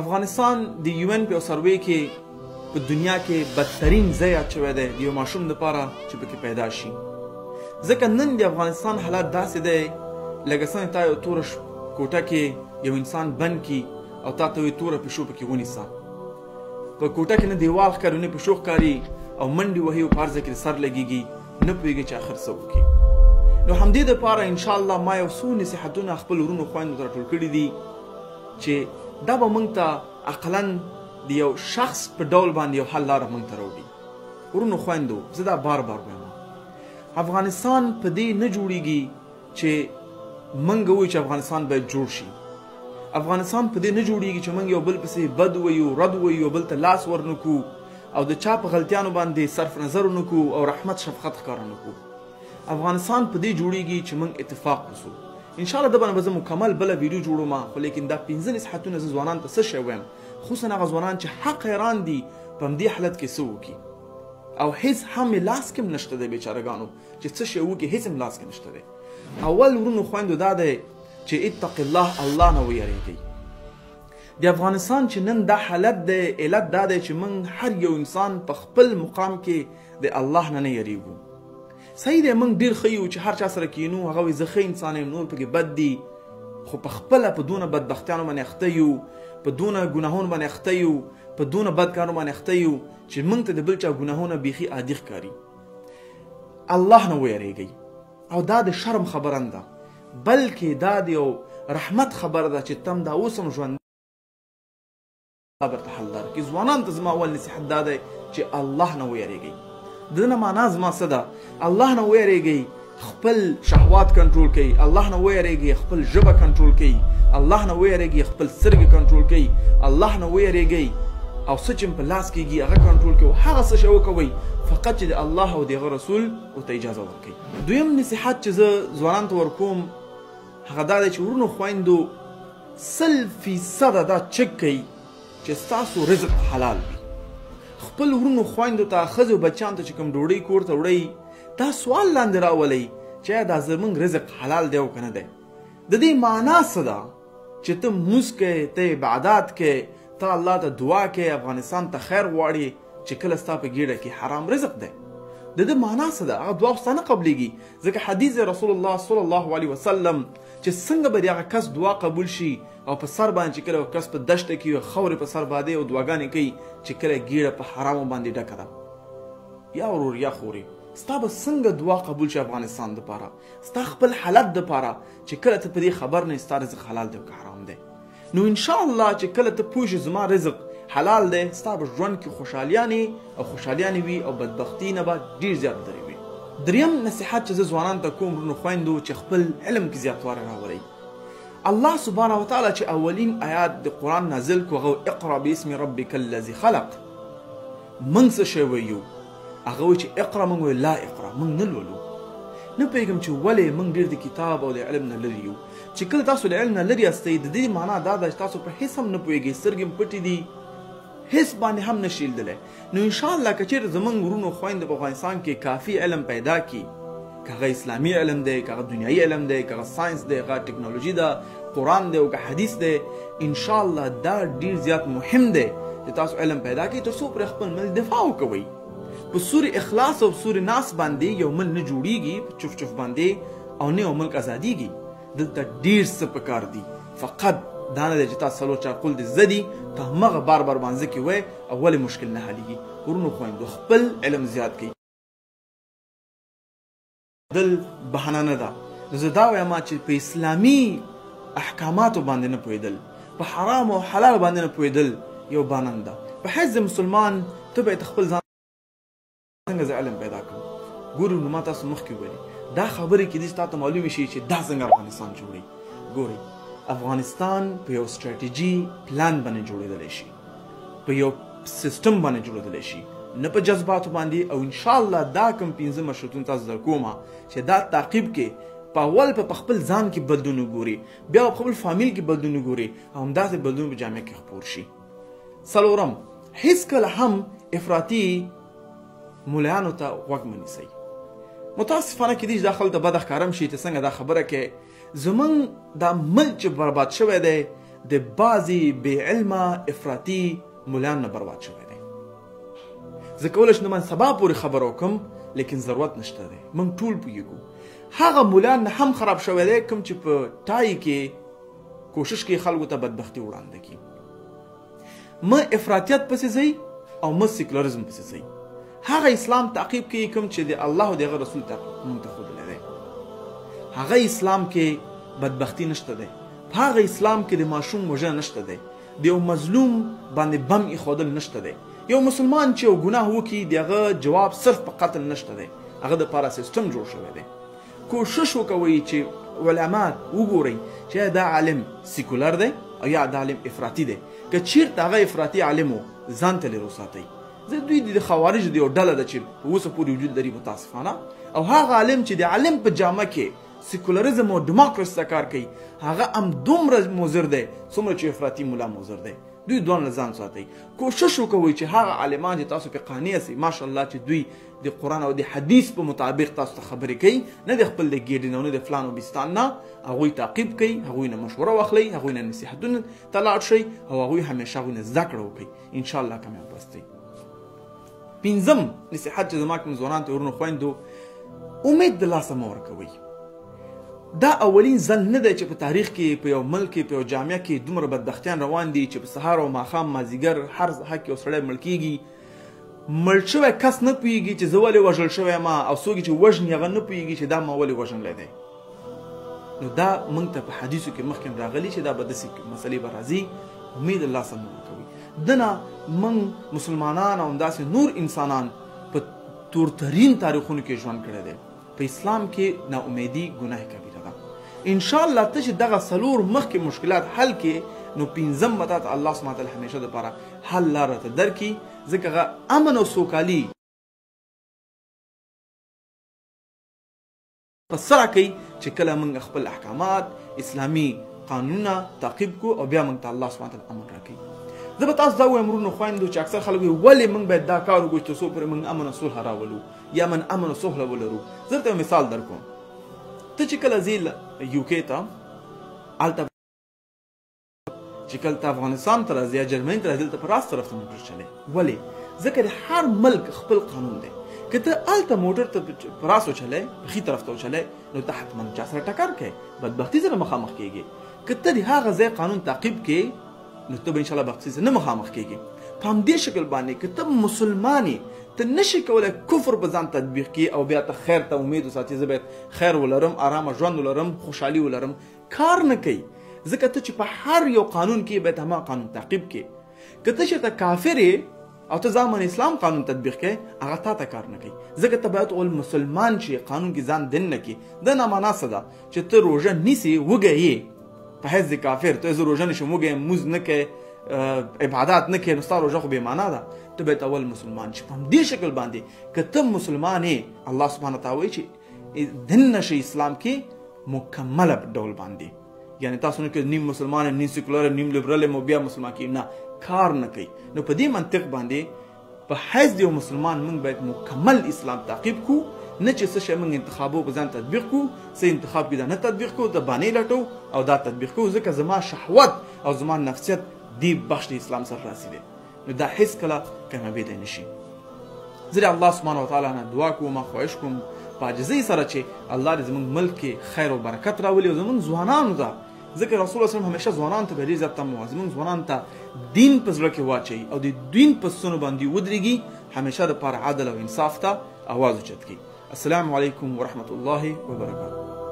افغانستان د UN په سروې کې په دنیا کې بدترین ځای یاد شوی دی د یو ماشوم لپاره چې پکې پیدا شي. ځکه نن د افغانستان حالات داسې دی لکه څنګه تا یو توره کوټه کې یو انسان بند کي او تا ته یې توره پیشو پکې ونیسه. په کوټه کې نه دیوال ښکاري نه پیشو ښکاري او منډې وهي او په هر ځای کې سر لګېږي، نه پوهېږي چې آخر څه وکړي. نو همدې دپاره انشاءالله ما یو څو نصیحتونه خپل ورونو خویندو ته راټول کړي دي چې دا به موږ ته عقلاً د یو شخص په ډول باندې یو حل لاره موږ ته راوړي. ورونو خویندو زه دا بار بار وایم، افغانستان په دې نه جوړیږي چې موږ ووایو چې افغانستان باید جوړ شي. افغانستان په دې نه جوړیږي چې موږ یو بل پسې بد وایو، رد وایو، بل ته لاس ورنکو او د چا په غلطیانو باندې صرف نظر ونکو او رحمت شفقت ښکاره نکو. افغانستان په دې جوړیږي چې موږ اتفاق وسو. انشاءالله د باندې به زه مکمل بله ویډیو جوړوم، خو لیکن دا 5 نصیحتونه زه ځوانانو ته څه شی وایم، خصوصا هغه ځوانان چې حق حیران دي په همدې حالت کې څه وکړي او هیڅ هم لاس کې هم نشته دی بیچارهګانو چې څه شی وکړي، هیڅ هم لاس کې نشته دی. اول ورونو خویندو دا دی چې اتق الله، الله نه ویریږئ. د افغانستان چې نن دا حالت دی علت دا دی چې موږ هر یو انسان په خپل مقام کې د الله نه یریږو. صحیح دی موږ ډېر ښه یو چې هر چا سره کینو هغه وایي زه ښه انسان یم، نور پکې بد دي، خو په خپله په دونه بدبختیانو باندې اخته یو، په دونه ګناهونو باندې اخته یو، په دونه بد کارونو باندې اخته یو چې موږ ته د بل چا ګناهونه بیخي عادي ښکاري. الله نه ویریږئ او دا د شرم خبره نه ده، بلکې دا د یو رحمت خبره ده چې تم دا اوس هم ژوند برته حل لاره کړي. ځوانانو ته زما اول نصیحت دا دی چې الله نه ویریږئ. د دې نه معنا زما څه ده؟ الله نه ویریږئ، خپل شهوات کنټرول کړئ. الله نه ویریږئ، خپل ژبه کنټرول کړئ. الله نه ویریږئ، خپل سترګې کنټرول کړئ. الله نه ویریږئ او څه چې په لاس کېږي هغه کنټرول کړئ او هغه څه شی وکوئ فقط چې د الله او د هغه رسول ورته اجازه ورکړئ. دویم نصیحت چې زه ځوانانو ته ورکوم هغه دا دی چې ورونو خویندو 100% دا چک کړئ چې ستاسو رزق حلال وي. خپل ورونو خویندو ته ښځو بچیانو ته چې کوم ډوډۍ کور ته وړئ دا سوال لاندې راولئ چې آیا دا زموږ رزق حلال دی او که نه دی. د دې معنا څه ده چې ته لمونځ کوې، ته عبادات کوې، ته الله ته دعا کوې، افغانستان ته خیر غواړې چې کله ستا په ګېډه کې حرام رزق دی. د دې معنا څه ده؟ هغه دعا خو ستا نه قبلېږي، ځکه حدیث رسول الله صلی الله علیه وسلم چې څنګه به د هغه کس دعا قبول شي او په سر باندې چې کله یو کس په دشته کې خاورې په سر باندې او دعاګانې کوي چې کله ګېډه په حرامو باندې ډکه ده. یا ورور یا خورې ستا به څنګه دعا قبول شي افغانستان دپاره، ستا خپل حالت دپاره چې کله ته په دې خبر نه ستا رزق حلال دی او که حرام دی. نو انشاءالله چې کله ته پوه شې زما رزق حلال دی ستا به ژوند کې خوشحالیانې او خوشحالیانې وي او بدبختي نه به ډېر زیات لرې وي. دریم نصیحت چې زه ځوانانو ته کوم ورونو خویندو چې خپل علم کې زیاتوالی راولئ. الله سبحانه وتعالی چې اولین آیات د قرآن نازل کو هغه اقرأ باسم ربک الذي خلق، موږ څه شی وایو؟ هغه وایي چې اقرأ، موږ وایو لا اقرأ، موږ نه لولو. نه پوهېږم چې ولې موږ ډېر د کتاب او د علم نه لرې یو. چې کله تاسو له علم نه لرې یاستئ د دې معنا دا ده چې تاسو په هېڅ هم نه پوهېږئ، سترګې م پټې دي، هېڅ باندې هم نه شي لیدلی. نو انشاءالله که چېرې زموږ ورونو خویندو په افغانستان کې کافي علم پیدا کړي، که هغه اسلامي علم دی، که هغه دنیایي علم دی، که هغه ساینس دی، که هغه ټکنالوژي ده، قرآن دی او که حدیث دی، انشاءالله دا ډېر زیات مهم دی چې تاسو علم پیدا کړئ تر څو پرې خپل ملک دفاع وکوئ. په سور اخلاص او سور ناس باندې یو ملک نه جوړیږي، په چف چف باندې او نه یو ملک ازادیږي. دلته ډېر څه پکار دي، فقط دا نه دی چې تاسو څلور چاقول دې زه دي ته همغه بار بار مانځه کې وایې او ولې مشکل نه حلېږي. ورونو خویندو خپل علم زیات کړئ، دل بهانه نه ده. زه دا وایم چې په اسلامي احکاماتو باندې نه پوهېدل، په حرام او حلال باندې نه پوهېدل یو بهانه نه ده. په حیث د مسلمان ته باید خپل ځان څنګه زه علم پیدا کړم. ګورو نو ما تاسو مخکې وویلې دا خبرې کېدای شي تا ته معلومې شي چې دا څنګه افغانستان جوړوي. ګورئ افغانستان په یو سټراټیجي پلان باندې جوړېدلی شي، په یو سیستم باندې جوړېدلی شي، نه په جذباتو باندې. او انشاءالله دا کوم 5 مشروطونه تاسو در کومه چې دا تعقیب کې په اول په خپل ځان کې بدلون وګوري، بیا په خپل فامیل کې بدلون وګوري او همداسې بدلون په جامعه کې خپور شي. څلورم هیڅکله هم افراطي مولایانو ته غوږ مه نیسئ. متاسفانه کېدای شي دا خلکو ته بده ښکاره هم شي چې څنګه دا خبره کې زمونږ دا ملک چې برباد شوی دی د بعضې بې علمه افراطي ملان نه برباد شوی دی. زه کولی شم من سبا پورې خبره وکړم لیکن ضرورت نشته دی. موږ ټول پوهېږو هغه ملان نه هم خراب شوی دی کوم چې په ټای کې کوشش کوي خلکو ته بدبختي وړاندې کړي. مه افراطیت پسې ځئ او مه سیکولرزم پسې ځئ. هغه اسلام تعقیب کوي کوم چې د الله او د هغه رسول ته موږ ته ښودلی دی. هغه اسلام کې بدبختي نشته دی. په هغه اسلام کې د ماشوم وژنه نشته دی. د یو مظلوم باندې بم ایښودل نشته دی. یو مسلمان چې یو ګناه وکړي د هغه جواب صرف په قتل نشته دی. هغه دپاره سیسټم جوړ شوی دی. کوشش وکوئ چې علما وګورئ چې دا عالم سیکولر دی او یا دا عالم افراطي دی. که چیرته هغه افراطي عالم و ځان ته لرې وساتئ. دوی د خوارج د یو ډله ده چې اوسه پورې وجود لري متاسفانه. او هغه عالم چې د عالم په جامه کې سیکولرزم او ډیموکراسي ته کار کوي هغه هم دومره مضر دی څومره چې افراطي ملا مضر دی. دوی دواړه له ځان ساتئ. کوشش وکوئ چې هغه عالمان چې تاسو پې قانع یاستئ ماشاءالله چې دوی د قرآن او د حدیث په مطابق تاسو ته خبرې کوي، نه د خپل د ګیډې نه او نه د فلان او بستان نه. هغوی تعقیب کوئ، هغوی نه مشوره واخلئ، هغوی نه نصیحتونه ته لاړ شئ او هغوی همیشه هغوی نه زده کړه وکړئ. انشاءالله کامیاب بستئ. پنځم نصیحت چې زما کوم ځوانانو ته ورونو خویندو، امید د لاسه مه ورکوئ. دا اولین ځل نه دی چې په تاریخ کې په یو ملک کې په یو جامعه کې دومره بدبختیان روان دي چې په سهار او ماښام مازدیګر هر ساحه کې یو سړی مړ کېږي. مړ شوی کس نه پوهېږي چې زه ولې وژل شوی یم او څوک چې وژني هغه نه پوهېږي چې دا ما ولې وژنلی دی. نو دا موږ ته په حدیثو کې مخکې راغلي چې دا به داسې مسلې به راځي. امید د لاسه مه ورکوئ. دنه موږ مسلمانان او همداسې نور انسانان په تورترین تاریخونو کې ژوند کړی دی. په اسلام کې ناامیدي ګناه کبیره ده. انشاءالله ته چې دغه څلور مخکې مشکلات حل کې نو پنځم به تا ته الله سبحانه وتعالی همیشه دپاره حل لاره ته درکړي. ځکه هغه امن او سوکالي په سره کوي چې کله موږ خپل احکامات اسلامي قانونونه تعقیب کړو او بیا موږ ته الله سبحانه وتعالی امن راکوي. زه به تاسو دا ووایم ورونو خویندو چې اکثر خلک وایي ولې موږ باید دا کار وکړو چې څو پورې موږ امن او صلح راولو یا من امن او صلح ولرو. زه درته یو مثال درکوم. ته چې کله ځې یوکې ته هلته چې کله ته افغانستان ته راځې یا جرمني ته راځې دلته په راست طرف ته موټر چلې. ولې؟ ځکه د هر ملک خپل قانون دی. که ته هلته موټر ته په راست وچلې په ښي طرف ته وچلې نو ته حتما چا سره ټکر کوې، بدبختي سره مخامخ کېږي. که ته د هغه ځای قانون تعقیب کړې نو ته به انشاءالله بدبختي سره نه مخامخ کېږي. په همدې شکل باندې که ته مسلمان یې ته نشي کولی کفر په ځان تطبیق کړي او بیا ته خیر ته امید وساتې زه باید خیر ولرم، ارامه ژوند ولرم، خوشحالي ولرم. کار نه کوي. ځکه ته چې په هر یو قانون کې باید هماغه قانون تعقیب کړي. که ته چې ته کافر یې او ته ځان باندې اسلام قانون تطبیق کړې هغه تا ته کار نه کوي. ځکه ته باید اول مسلمان شې، قانون کې ځان دن نه کړي. دا نامعنا څه ده چې ته روژه نیسې وږی یې په حیث د کافر. ته زه روژه نشم وږی یم، مونځ نه کوې، عبادات نه کوې، نو ستا روژه خو بې معنا ده. ته باید اول مسلمان شې. په همدې شکل باندې که ته مسلمان یې الله سبحانه وتعالی وایي چې دن شي اسلام کې مکمله ډول باندې. یعنی تاسو نه کې نیم مسلمان نیم سیکولر نیم لیبرل مو بیا مسلمان کې نه کار نه کوي. نو په دې منطق باندې په حیث د یو مسلمان موږ باید مکمل اسلام تعقیب کړو، نه چې څه شی موږ انتخابو په ځان تطبیق کړو، څه انتخاب کې دا نه تطبیق کړو، د بانې لټو او دا تطبیق کړو. ځکه زما شهوت او زما نفسیت دې بخش د اسلام سره راسي دی. نو دا هیڅ کله کامیابېدی نه شي. زه د الله سبحانه وتعالی نه دعا کوم، خواهش کوم په عاجزۍ سره چې الله دې زموږ ملک کې خیر او برکت راولي او زموږ ځوانانو ته. ځکه رسول الله صلی همیشه ځوانانو ته به ډېر زیات تم وایي زموږ ځوانانو ته دین په زړه کې واچوي او د دین په ستنو باندې ودرېږي، همیشه دپاره عدل او انصاف ته اواز اوچت کړي. السلام علیکم ورحمة الله وبرکاته.